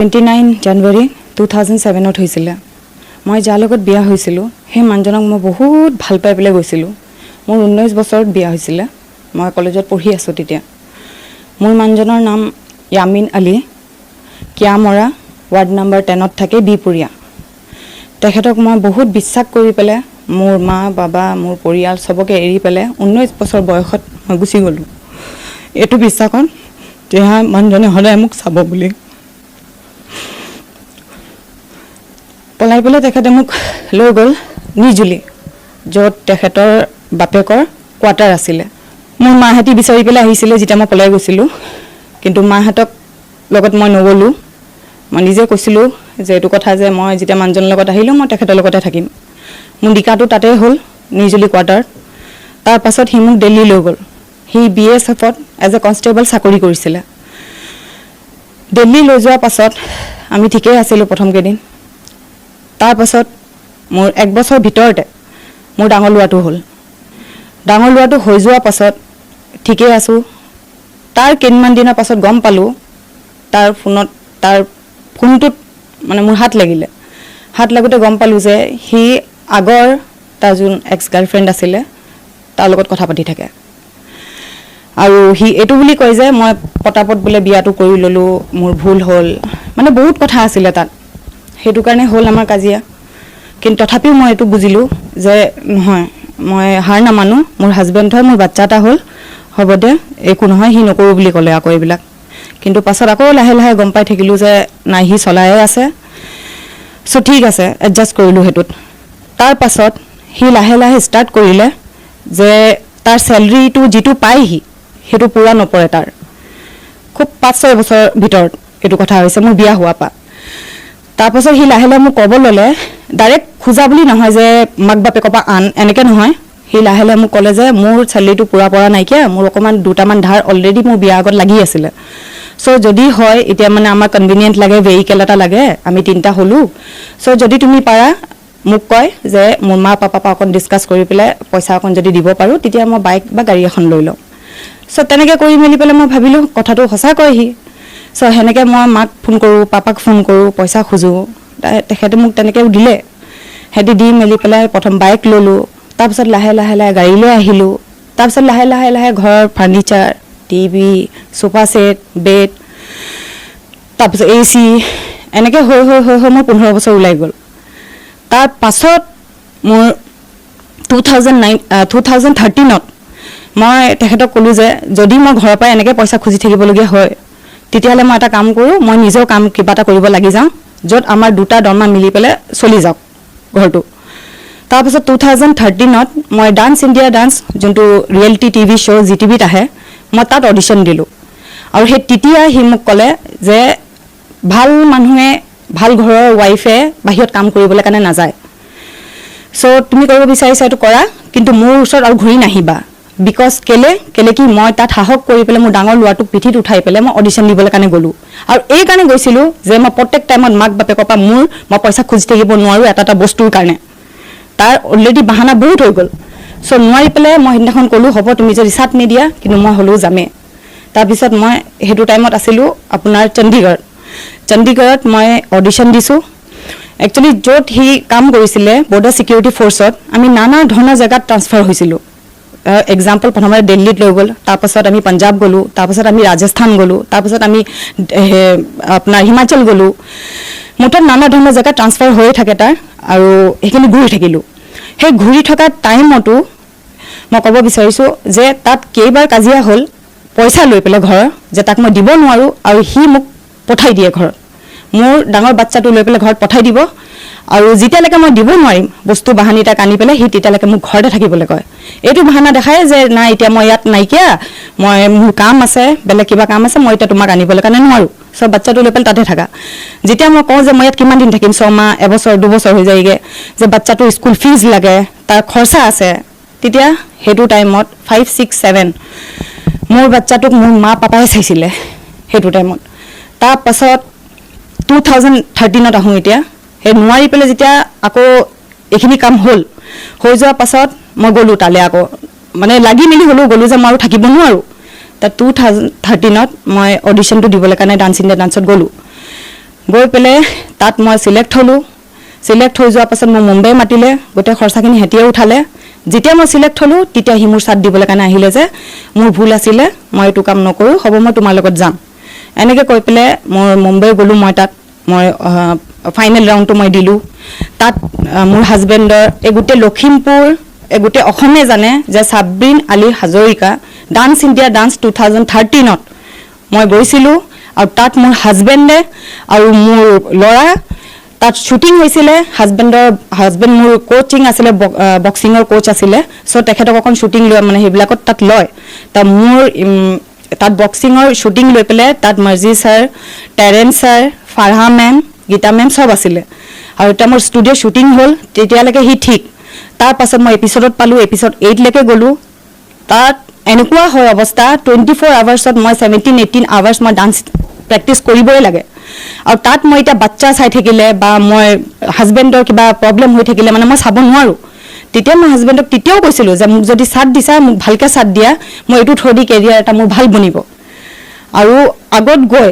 29 জানুৱাৰী 2007 হৈছিলে মই যাৰ লগত বিয়া হৈছিলোঁ সেই মানুহজনক মই বহুত ভাল পাই পেলাই গৈছিলোঁ মোৰ 19 বছৰত বিয়া হৈছিলে মই কলেজত পঢ়ি আছোঁ তেতিয়া মোৰ মানুহজনৰ নাম ইয়ামিন আলী কিয়ামৰা ৱাৰ্ড নম্বৰ 10ত থাকে বিপুৰীয়া তেখেতক মই বহুত বিশ্বাস কৰি পেলাই মোৰ মা বাবা মোৰ পৰিয়াল সবকে এৰি পেলাই 19 বছৰ বয়সত মই গুচি গ'লোঁ এটো বিশ্বাসত যে মানুহজনে হলে মোক চাব বুলি পলাই পেলাই তেখেতে মোক লৈ গ'ল নিজুলি য'ত তেখেতৰ বাপেকৰ কোৱাৰ্টাৰ আছিলে মোৰ মাহঁতি বিচাৰি পেলাই আহিছিলে যেতিয়া মই পলাই গৈছিলোঁ কিন্তু মাহঁতক লগত মই নগ'লোঁ মই নিজে কৈছিলোঁ যে এইটো কথা যে মই যেতিয়া মানুহজনৰ লগত আহিলোঁ মই তেখেতৰ লগতে থাকিম মোৰ নিকাটো তাতে হ'ল নিজুলি কোৱাৰ্টাৰ তাৰ পাছত সি মোক দিল্লী লৈ গ'ল সি BSFত এজ এ কনষ্টেবল চাকৰি কৰিছিলে দিল্লী লৈ যোৱাৰ পাছত আমি ঠিকই আছিলোঁ প্ৰথম কেইদিন তাৰ পাছত মোৰ এক বছৰ ভিতৰতে মোৰ ডাঙৰ লুৱাটো হ'ল ডাঙৰ লুৱাটো হৈ যোৱাৰ পাছত ঠিকই আছোঁ তাৰ কেইদিনমান দিনৰ পাছত গম পালোঁ তাৰ ফোনটোত মানে মোৰ হাত লাগিলে হাত লাগোতে গম পালোঁ যে সি আগৰ তাৰ যোন এক্স গাৰ্লফ্ৰেণ্ড আছিলে তাৰ লগত কথা পাতি থাকে আৰু সি এটো বুলি কয় যে মই পটাপট বোলে বিয়াটো কৰি ললোঁ মোৰ ভুল হ'ল মানে বহুত কথা আছিলে তাত হেতু কাৰণে হ'ল আমাৰ কাজিয়া কিন্তু তথাপিও মই এটো বুজিলোঁ যে নহয় মই হাৰ নামানো মোৰ হাজবেণ্ড হয় মোৰ বাচ্চা এটা হ'ল হ'ব দে একো নহয় হি নকৰো বুলি ক'লে আকৌ এইবিলাক কিন্তু পাছত আকৌ লাহে লাহে গম পাই থাকিলোঁ যে নাই হি চলায়ে আছে সো ঠিক আছে এডজাষ্ট কৰিলোঁ হেতুত তাৰ পাছত হি লাহে লাহে ষ্টাৰ্ট কৰিলে যে তাৰ স্যালাৰিটো যেটো পায় হি হেতু পুৰা নপৰে তাৰ খুব 5-6 বছৰ ভিতৰত এটো কথা হৈছে মোৰ বিয়া হোৱা পা তাৰ পাছত হি লাহে লাহে মোক ক'ব ল'লে ডাইৰেক্ট খুজা বুলি নহয় যে মাক বাপেকৰ পৰা আন এনেকে নহয় হি লাহে লাহে মোক ক'লে যে মোৰ স্যালাৰিটো পুৰা পৰা নাইকিয়া মোৰ অকমান দুটামান ধাৰ অলৰেডি মোৰ বিয়া আগত লাগি আছিলে সো যদি হয় এতিয়া মানে আমাৰ কনভিনিয়েন্ট লাগে ভেহিকল এটা লাগে আমি তিনটা হলো সো যদি তুমি পাৰা মোক কয় যে মোৰ মা পাপা অকন ডিসকাস কৰি পেলাই পইচা অকন যদি দিব পাৰো তেতিয়া মই বাইক বা গাড়ী এখন লৈ লম সো তেনেকে কৰি মেলি পেলাই মই ভাবিলোঁ কথাটো সঁচা কয় হি সো হেনেকে মই মাক ফোন কৰো পাপাক ফোন কৰো পইচা খুজো তেখেতে মোক তেনেকে দিলে হেদি দি মেলি পেলাই প্ৰথম বাইক ললো তাৰ পিছত লাহে লাহে গাড়ী লৈ আহিলো তাৰ পিছত লাহে লাহে ঘৰৰ furniture TV sofa set bed তাৰ পিছত AC এনেকে হৈ মোৰ 15 বছৰ ওলাই গ'ল তাৰ পাছত মোৰ 2013ত মই তেখেতক ক'লো যে যদি মই ঘৰৰ পৰা এনেকে পইচা খুজি থাকিবলগীয়া হয় তেতিয়ালে মই এটা কাম কৰো মই নিজৰ কাম কিবা এটা কৰিব লাগি যাওঁ যত আমাৰ দুটা দৰমহা মিলি পেলে চলি যাওক ঘৰটো তাৰ পাছত 2013ত মই ডান্স ইণ্ডিয়া ডান্স যোনটো ৰিয়েলিটি টিভি শ্ব জিটিভিত আহে মই তাত অডিশন দিলো আৰু হে তেতিয়া হি মোক ক'লে যে ভাল মানুহে ভাল ঘৰৰ ওয়াইফে বাহিৰত কাম কৰিবলৈ কাৰণে নাযায় সো তুমি কৰিব বিচাৰিছা এটো কৰা কিন্তু মোৰ ওচৰত আৰু ঘূৰি নাহিবা বিকজ কেলে কি মই তাত হাহক কৰি পেলে মোৰ ডাঙৰ লুৱাটো পিঠিত উঠাই পেলে মই অডিশন দিবলৈ কাৰণে গলো আৰু এই কাৰণে গৈছিলো যে মই প্ৰত্যেক টাইমত মাক বাপেকৰ পৰা মই পইচা খুজি থাকিব নোৱাৰো এটা বস্তুৰ কাৰণে তাৰ অলৰেডি বাহানা বহুত হৈ গ'ল সো নোৱাৰি পেলে মই হিন্দাখন কলো হ'ব তুমি যদি সাথ নিদিয়া কিন্তু মই হলো যামে তাৰ পিছত মই হেতু টাইমত আছিলো আপোনাৰ চণ্ডীগড়ত মই অডিশন দিছো একচুয়ালি য'ত হি কাম কৰিছিলে বৰ্ডাৰ সিকিউৰিটি ফোৰ্সত আমি নানা ধৰণৰ জায়গাত ট্ৰান্সফাৰ হৈছিলো এক্সাম্পল প্ৰথমে দিল্লীত লৈ গ'ল তাৰ পাছত আমি পঞ্জাব গলো তাৰ পাছত আমি ৰাজস্থান গলো তাৰ পাছত আমি আপোনাৰ হিমাচল গলো মুঠত নানা ধৰণৰ জায়গা ট্ৰান্সফাৰ হৈ থাকে তাৰ আৰু এখিনি ঘূৰি থাকিলো সেই ঘূৰি থকা টাইমটো মই ক'ব বিচাৰিছো যে তাত কেইবাৰ কাজিয়া হ'ল পইচা লৈ পেলে ঘৰ যে তাক মই দিব নোৱাৰো আৰু হি মোক পঠাই দিয়ে ঘৰত মোৰ ডাঙৰ বাচ্চাটো লৈ পেলে ঘৰত পঠাই দিব আৰু যেতিয়ালৈকে মই দিব নোৱাৰিম বস্তু বাহানিটা কানি পেলে হি তেতিয়ালৈকে মোক ঘৰতে থাকিবলৈ কয় এইটো বাহানা দেখায় যে না এতিয়া মই ইয়াত নাইকিয়া মই মোৰ কাম আছে বেলে কিবা কাম আছে মই এতিয়া তোমাক আনিবলৈ কাৰণে নোৱাৰো সব বাচ্চাটো লৈ পেলে তাতে থাকা যেতিয়া মই কওঁ যে মই ইয়াত কিমান দিন থাকিম 6 মাহ এবছৰ 2 বছৰ হৈ যায়গে যে বাচ্চাটো স্কুল ফিজ লাগে তাৰ খৰচা আছে তেতিয়া হেতু টাইমত 5 6 7 মোৰ বাচ্চাটোক মোৰ মা পাপাই চাইছিলে হেতু টাইমত তাৰ পাছত 2013ত আহো এতিয়া হে নোৱাৰি পেলে যেতিয়া আকৌ এখিনি কাম হ'ল হৈ যোৱা পাছত মই গলো তালে আকৌ মানে লাগি মিলি হলো গলো যে মই থাকিব নোৱাৰো তা 2013ত মই অডিশনটো দিবলৈ কাৰণে ডান্স ইণ্ডিয়া ডান্সত গলো গৈ পেলাই তাত মই চিলেক্ট হ'লোঁ চিলেক্ট হৈ যোৱাৰ পাছত মই মুম্বাই মাতিলে গোটেই খৰচাখিনি হেঁতিয়ে উঠালে যেতিয়া মই চিলেক্ট হ'লোঁ তেতিয়া সি মোৰ চাথ দিবলৈ কাৰণে আহিলে যে মোৰ ভুল আছিলে মই এইটো কাম নকৰোঁ হ'ব মই তোমাৰ লগত যাম এনেকৈ কৈ পেলাই মই মুম্বাই গ'লোঁ মই তাত মই ফাইনেল ৰাউণ্ডটো মই দিলোঁ তাত মোৰ হাজবেণ্ডৰ এই গোটেই লখিমপুৰ এই গোটেই অসমে জানে যে Sabrin Ali Hazarika dance India dance 2013ত মই গৈছিলোঁ আৰু তাত মোৰ হাজবেণ্ডে আৰু মোৰ ল'ৰা তাত শ্বুটিং হৈছিলে হাজবেণ্ড মোৰ কোচিং আছিলে বক্সিঙৰ কোচ আছিলে চ' তেখেতক অকণ শ্বুটিং লৈ মানে সেইবিলাকত তাত লয় তা মোৰ তাত বক্সিঙৰ শ্বুটিং লৈ পেলাই তাত Marzi sir Terence sir Farha ma'am Geeta ma'am চব আছিলে আৰু এতিয়া মোৰ ষ্টুডিঅ' শ্বুটিং হ'ল তেতিয়ালৈকে সি ঠিক তাৰ পাছত মই এপিছডত পালোঁ এপিছড 8লৈকে গ'লোঁ তাত এনেকুৱা হয় অৱস্থা 24 আৱাৰ্ছত মই 17-18 আৱাৰ্ছ মই ডান্স প্ৰেক্টিছ কৰিবই লাগে আৰু তাত মই এতিয়া বাচ্চা চাই থাকিলে বা মই হাজবেণ্ডৰ কিবা প্ৰব্লেম হৈ থাকিলে মানে মই চাব নোৱাৰোঁ তেতিয়া মই হাজবেণ্ডক তেতিয়াও কৈছিলোঁ যে মোক যদি চাথ দিছা মোক ভালকৈ চাথ দিয়া মই এইটো থ্ৰু দি কেৰিয়াৰ এটা মোৰ ভাল বনিব আৰু আগত গৈ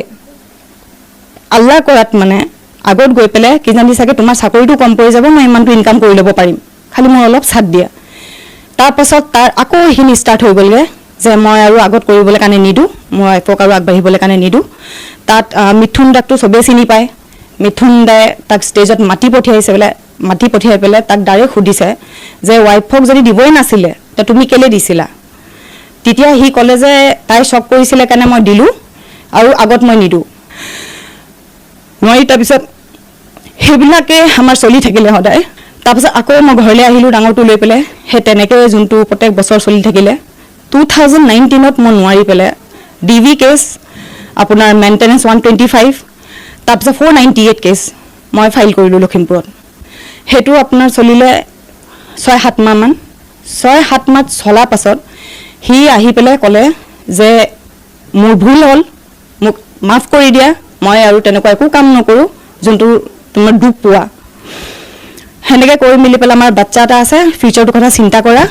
আল্লাহ কৰাত মানে আগত গৈ পেলাই কিজানি চাগে তোমাৰ চাকৰিটো কম পৰি যাব মই ইমানটো ইনকাম কৰি ল'ব পাৰিম খালি মই অলপ চাথ দিয়া তাৰপাছত তাৰ আকৌ এইখিনি ষ্টাৰ্ট হৈ গ'লগৈ যে মই আৰু আগত কৰিবলৈ কাৰণে নিদিওঁ মই ৱাইফক আৰু আগবাঢ়িবলৈ কাৰণে নিদিওঁ তাত মিথুন দাকটো চবেই চিনি পায় মিথুন দাই তাক ষ্টেজত মাতি পঠিয়াই পেলাই তাক ডাইৰেক্ট সুধিছে যে ৱাইফক যদি দিবই নাছিলে তে তুমি কেলৈ দিছিলা তেতিয়া সি ক'লে যে তাই শ্বক কৰিছিলে কাৰণে মই দিলোঁ আৰু আগত মই নিদিওঁ মই তাৰপিছত সেইবিলাকে আমাৰ চলি থাকিলে সদায় তাৰপিছত আকৌ মই ঘৰলৈ আহিলোঁ ডাঙৰটো লৈ পেলাই সেই তেনেকৈ যোনটো প্ৰত্যেক বছৰ চলি থাকিলে 2019ত মই নোৱাৰি পেলাই ডিভি কেছ আপোনাৰ মেইনটেনেঞ্চ 125 তাৰপিছত 498 কেছ মই ফাইল কৰিলোঁ লখিমপুৰত সেইটো আপোনাৰ চলিলে 6-7 মাহমান 6-7 মাহ চলাৰ পাছত সি আহি পেলাই ক'লে যে মোৰ ভুল হ'ল মোক মাফ কৰি দিয়া মই আৰু তেনেকুৱা একো কাম নকৰোঁ যোনটো তোমাৰ দুখ পোৱা সেনেকৈ কৰি মিলি পেলাই আমাৰ বাচ্চা এটা আছে ফিউচাৰটোৰ কথা চিন্তা কৰা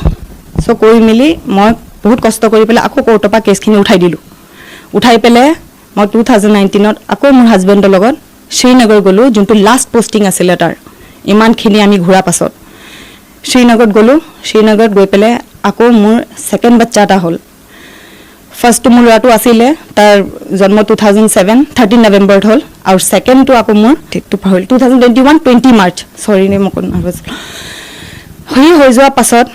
চ' কৰি মিলি মই বহুত কষ্ট কৰি পেলাই আকৌ কোৰ্টৰ পৰা কেছখিনি উঠাই দিলোঁ উঠাই পেলাই মই 2019ত আকৌ মোৰ হাজবেণ্ডৰ লগত শ্ৰীনগৰ গ'লোঁ যোনটো লাষ্ট পষ্টিং আছিলে তাৰ ইমানখিনি আমি ঘূৰা পাছত শ্ৰীনগৰত গ'লোঁ শ্ৰীনগৰত গৈ পেলাই আকৌ মোৰ ছেকেণ্ড বাচ্চা এটা হ'ল ফাৰ্ষ্টটো মোৰ ল'ৰাটো আছিলে তাৰ জন্ম 2007 13 নৱেম্বৰত হ'ল আৰু ছেকেণ্ডটো আকৌ মোৰ ঠিকটো পাহৰিল 2021 20 মাৰ্চ চৰি নে মোক সি হৈ যোৱাৰ পাছত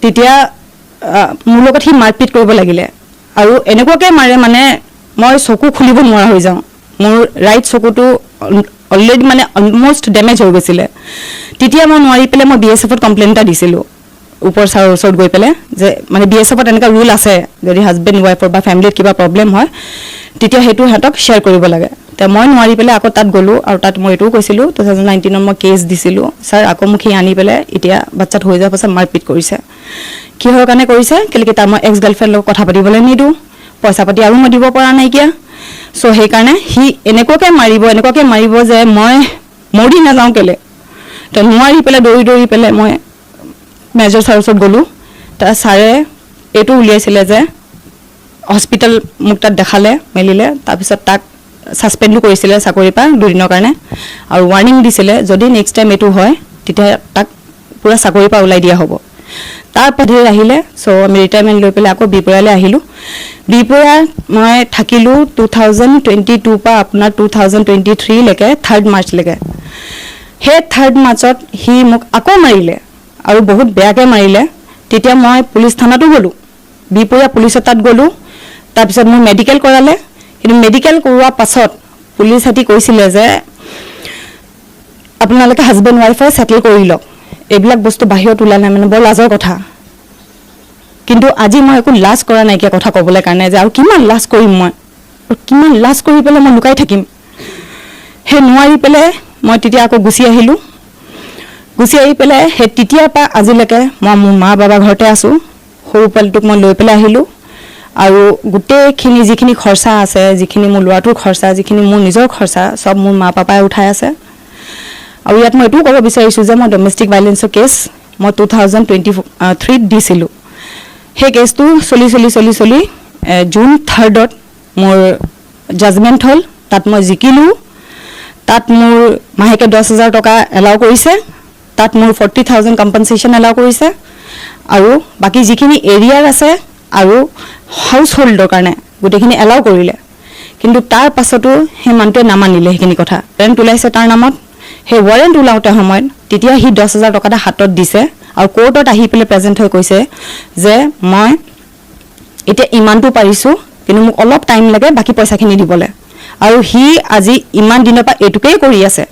তেতিয়া মোৰ লগত সি মাৰপিট কৰিব লাগিলে আৰু এনেকুৱাকৈ মাৰে মানে মই চকু খুলিব নোৱাৰা হৈ যাওঁ মোৰ ৰাইট চকুটো অলৰেডি মানে অলমষ্ট ডেমেজ হৈ গৈছিলে তেতিয়া মই নোৱাৰি পেলাই মই BSFত কমপ্লেইন এটা দিছিলোঁ ওপৰ ছাৰৰ ওচৰত গৈ পেলাই যে মানে BSFত এনেকুৱা ৰুল আছে যদি হাজবেণ্ড ৱাইফৰ বা ফেমিলিত কিবা প্ৰব্লেম হয় তেতিয়া সেইটো সিহঁতক শ্বেয়াৰ কৰিব লাগে তে মই নোৱাৰি পেলাই আকৌ তাত গ'লোঁ আৰু তাত মই এইটোও কৈছিলোঁ 2019ত মই কেছ দিছিলোঁ ছাৰ আকৌ মোক সি আনি পেলাই এতিয়া বাচ্চাত হৈ যোৱাৰ পাছত মাৰপিট কৰিছে কিহৰ কাৰণে কৰিছে কেলেকি তাৰ মই এক্স গাৰ্লফ্ৰেণ্ডৰ লগত কথা পাতিবলৈ নিদিওঁ পইচা পাতি আৰু মই দিব পৰা নাইকিয়া চ' সেইকাৰণে সি এনেকুৱাকৈ মাৰিব যে মই মৰি নাযাওঁ কেলৈ তো নোৱাৰি পেলাই দৌৰি পেলাই মই মেজৰ ছাৰৰ ওচৰত গ'লোঁ তাৰ ছাৰে এইটো উলিয়াইছিলে যে হস্পিটেল মোক তাত দেখালে মেলিলে তাৰপিছত তাক ছাছপেণ্ডো কৰিছিলে চাকৰিৰ পৰা 2 দিনৰ কাৰণে আৰু ৱাৰ্ণিং দিছিলে যদি নেক্সট টাইম এইটো হয় তেতিয়া তাক পূৰা চাকৰিৰ পৰা ওলাই দিয়া হ'ব তাৰপৰা আহিলে চ' আমি ৰিটায়াৰমেণ্ট লৈ পেলাই আকৌ বিপুৰালৈ আহিলোঁ বিপুৰাত মই থাকিলোঁ 2022 পৰা আপোনাৰ 2023লৈকে 3 মাৰ্চলৈকে সেই 3 মাৰ্চত সি মোক আকৌ মাৰিলে আৰু বহুত বেয়াকৈ মাৰিলে তেতিয়া মই পুলিচ থানাতো গ'লোঁ বিপুৰা পুলিচৰ তাত গ'লোঁ তাৰপিছত মোৰ মেডিকেল কৰালে কিন্তু মেডিকেল কৰোৱাৰ পাছত পুলিচ হাতি কৈছিলে যে আপোনালোকে হাজবেণ্ড ৱাইফে ছেটেল কৰি লওক এইবিলাক বস্তু বাহিৰত ওলাই নাই মানে বৰ লাজৰ কথা কিন্তু আজি মই একো লাজ কৰা নাইকিয়া কথা ক'বলৈ কাৰণে যে আৰু কিমান লাজ কৰিম মই কিমান লাজ কৰি পেলাই মই লুকাই থাকিম সেই নোৱাৰি পেলাই মই তেতিয়া আকৌ গুচি আহি পেলাই সেই তেতিয়াৰ পৰা আজিলৈকে মই মোৰ মা বাবা ঘৰতে আছোঁ সৰু পোৱালিটোক মই লৈ পেলাই আহিলোঁ আৰু গোটেইখিনি যিখিনি খৰচা আছে যিখিনি মোৰ ল'ৰাটোৰ খৰচা যিখিনি মোৰ নিজৰ খৰচা চব মোৰ মা পাপাই উঠাই আছে আৰু ইয়াত মই এইটোও ক'ব বিচাৰিছোঁ যে মই ডমেষ্টিক ভাইলেঞ্চৰ কেছ মই 2023ত দিছিলোঁ সেই কেছটো চলি জুন 3ত মোৰ জাজমেণ্ট হ'ল তাত মই জিকিলোঁ তাত মোৰ মাহেকে 10,000 টকা এলাউ কৰিছে, তাত মোৰ 40,000 কম্পেনচেশ্যন এলাউ কৰিছে, আৰু বাকী যিখিনি এৰিয়াৰ আছে আৰু হাউচ হোল্ডৰ কাৰণে গোটেইখিনি এলাউ কৰিলে। কিন্তু তাৰ পাছতো সেই মানুহটোৱে নামানিলে সেইখিনি কথা। ৱাৰেণ্ট ওলাইছে তাৰ নামত, সেই ৱাৰেণ্ট ওলাওঁতে সময়ত তেতিয়া সি 10,000 টকা এটা হাতত দিছে আৰু কোৰ্টত আহি পেলাই প্ৰেজেণ্ট হৈ কৈছে যে মই এতিয়া ইমানটো পাৰিছোঁ, কিন্তু মোক অলপ টাইম লাগে বাকী পইচাখিনি দিবলৈ। আৰু সি আজি ইমান দিনৰ পৰা এইটোকেই কৰি আছে।